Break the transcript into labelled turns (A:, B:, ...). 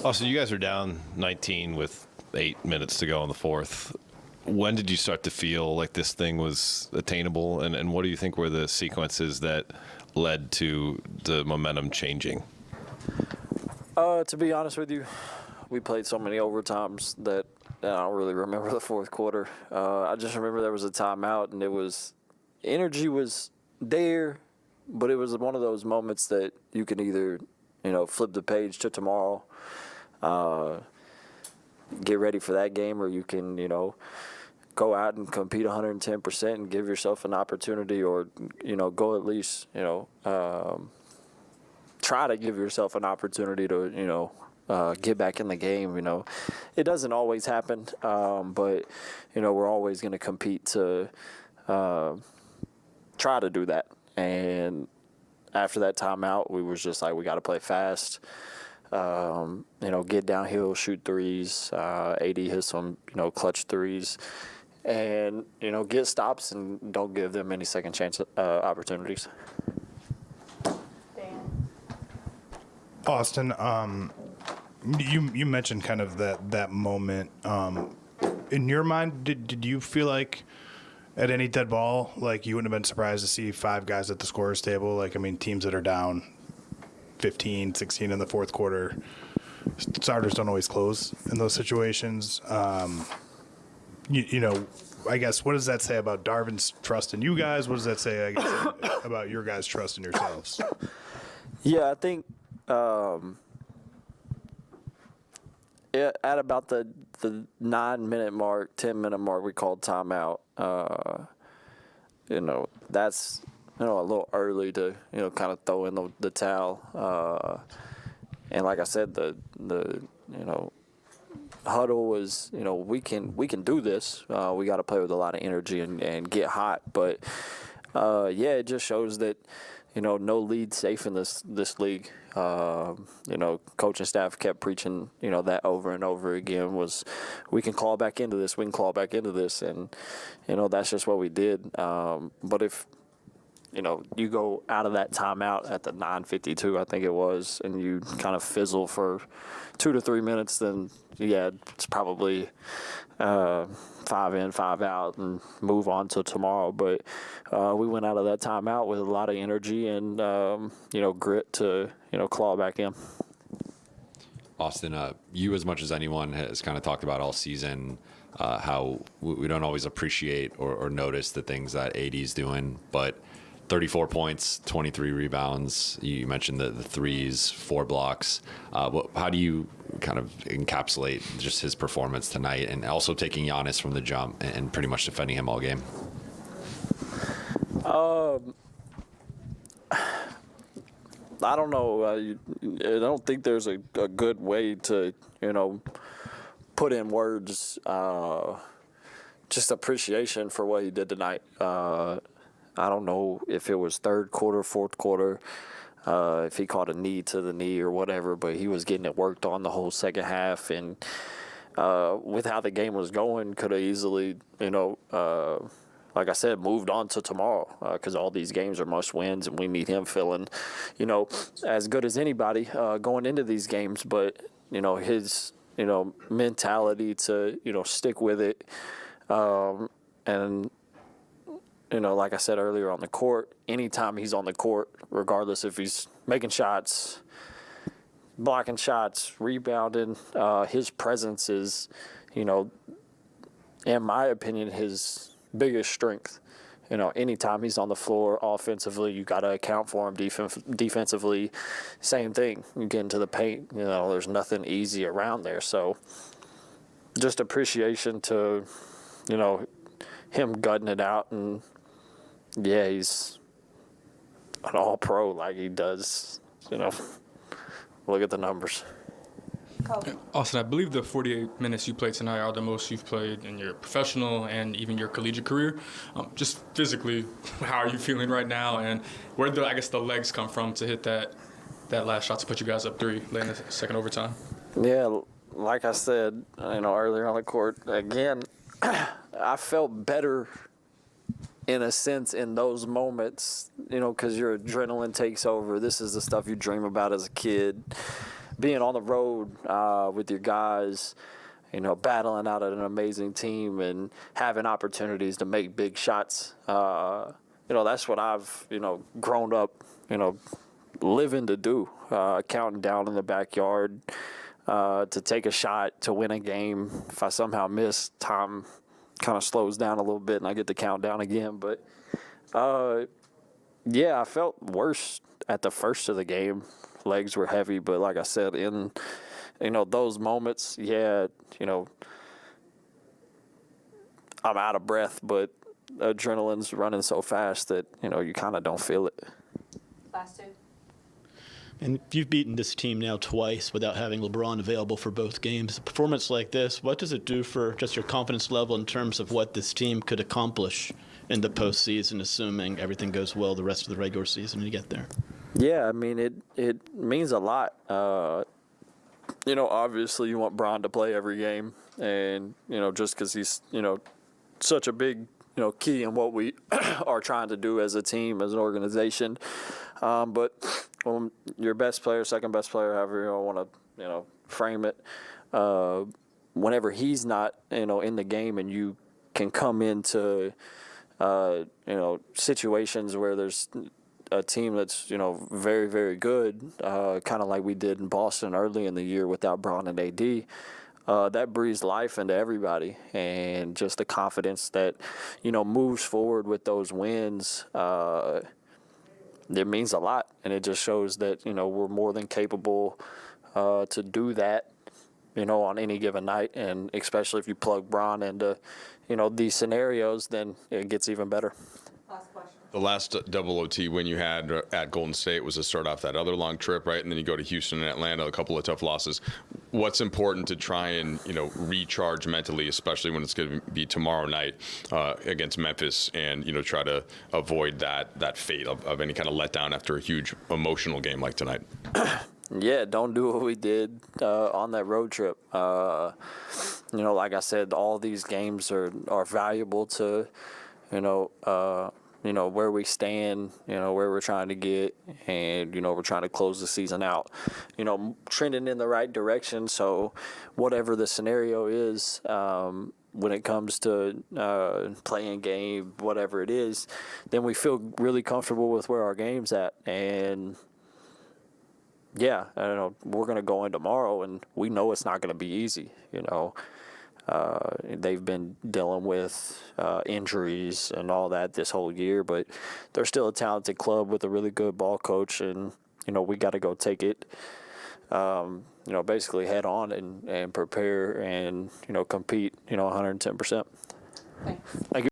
A: Oh, so you guys are down 19 with 8 minutes to go in the fourth. When did you start to feel like this thing was attainable, and what do you think were the sequences that led to the momentum changing?
B: To be honest with you, we played so many overtimes that I don't really remember the fourth quarter. I just remember there was a timeout, and energy was there, but it was one of those moments that you can either, flip the page to tomorrow, get ready for that game, or you can, go out and compete 110% and give yourself an opportunity, or, go at least, try to give yourself an opportunity to, get back in the game. It doesn't always happen, but, we're always going to compete to try to do that. And after that timeout, we was just like, we got to play fast, get downhill, shoot threes. AD hit some, clutch threes. And, get stops and don't give them any second chance opportunities.
C: Austin, you mentioned kind of that moment. In your mind, did you feel like at any dead ball, like you wouldn't have been surprised to see five guys at the scorer's table? Like, I mean, teams that are down 15, 16 in the fourth quarter, starters don't always close in those situations. I guess, what does that say about Darvin's trust in you guys? What does that say, I guess, about your guys' trust in yourselves?
B: Yeah, I think at about the 9-minute mark, 10-minute mark, we called timeout. That's a little early to kind of throw in the towel. And like I said, the huddle was, we can do this. We got to play with a lot of energy and get hot. But it just shows that no lead safe in this league. Coaching staff kept preaching, that over and over again was, we can claw back into this. We can claw back into this. And, that's just what we did. But if, you go out of that timeout at the 9:52, I think it was, and you kind of fizzle for 2 to 3 minutes, then, it's probably 5 in, 5 out, and move on to tomorrow. But we went out of that timeout with a lot of energy and, grit to, claw back in.
D: Austin, you as much as anyone has kind of talked about all season how we don't always appreciate or notice the things that AD's doing, but 34 points, 23 rebounds. You mentioned the threes, 4 blocks. How do you kind of encapsulate just his performance tonight, and also taking Giannis from the jump and pretty much defending him all game?
B: I don't know. I don't think there's a good way to, put in words just appreciation for what he did tonight. I don't know if it was third quarter, fourth quarter, if he caught a knee to the knee or whatever, but he was getting it worked on the whole second half. And with how the game was going, could have easily, like I said, moved on to tomorrow, because all these games are must wins, and we need him feeling, as good as anybody going into these games. But, his, mentality to, stick with it. And, like I said earlier, on the court, anytime he's on the court, regardless if he's making shots, blocking shots, rebounding, his presence is, in my opinion, his biggest strength. Anytime he's on the floor offensively, you got to account for him. Defensively, same thing. You get into the paint, there's nothing easy around there. So just appreciation to, him gutting it out. And, he's an all-pro like he does, Look at the numbers.
E: Austin, I believe the 48 minutes you played tonight are the most you've played in your professional and even your collegiate career. Just physically, how are you feeling right now, and where did the legs come from to hit that last shot to put you guys up 3 late in the second overtime?
B: Yeah, like I said, earlier on the court, again, I felt better in a sense in those moments, because your adrenaline takes over. This is the stuff you dream about as a kid. being on the road with your guys, you know, battling out an amazing team and having opportunities to make big shots. You know, that's what I've, you know, grown up, you know, living to do, counting down in the backyard to take a shot to win a game. If I somehow miss, time kind of slows down a little bit and I get to count down again. But, yeah, I felt worse at the first of the game. Legs were heavy, but like I said, in, you know, those moments, yeah, you know, I'm out of breath, but adrenaline's running so fast that, you know, you kind of don't feel it.
F: Last two.
G: And you've beaten this team now twice without having LeBron available for both games. A performance like this, what does it do for just your confidence level in terms of what this team could accomplish in the postseason, assuming everything goes well the rest of the regular season when you get there?
B: Yeah, I mean, it means a lot. You know, obviously you want Bron to play every game, and, you know, just because he's, you know, such a big, you know, key in what we are trying to do as a team, as an organization. But your best player, second best player, however you want to, you know, frame it, whenever he's not, you know, in the game and you can come into, you know, situations where there's a team that's, you know, very, very good, kind of like we did in Boston early in the year without Bron and AD, that breathes life into everybody. And just the confidence that, you know, moves forward with those wins, it means a lot. And it just shows that, you know, we're more than capable to do that, you know, on any given night. And especially if you plug Bron into, you know, these scenarios, then it gets even better.
F: Last question.
H: The last double OT win you had at Golden State was to start off that other long trip, right? And then you go to Houston and Atlanta, a couple of tough losses. What's important to try and, you know, recharge mentally, especially when it's going to be tomorrow night against Memphis, and, you know, try to avoid that fate of any kind of letdown after a huge emotional game like tonight?
B: Yeah, don't do what we did on that road trip. You know, like I said, all these games are valuable to, you know, where we stand, you know, where we're trying to get, and, you know, we're trying to close the season out, you know, trending in the right direction. So whatever the scenario is, when it comes to playing game, whatever it is, then we feel really comfortable with where our game's at. And yeah, I don't know, we're going to go in tomorrow and we know it's not going to be easy, you know. They've been dealing with injuries and all that this whole year, but they're still a talented club with a really good ball coach, and, you know, we got to go take it, you know, basically head on and prepare and, you know, compete, you know, 110%.
F: Thanks.
B: Thank you.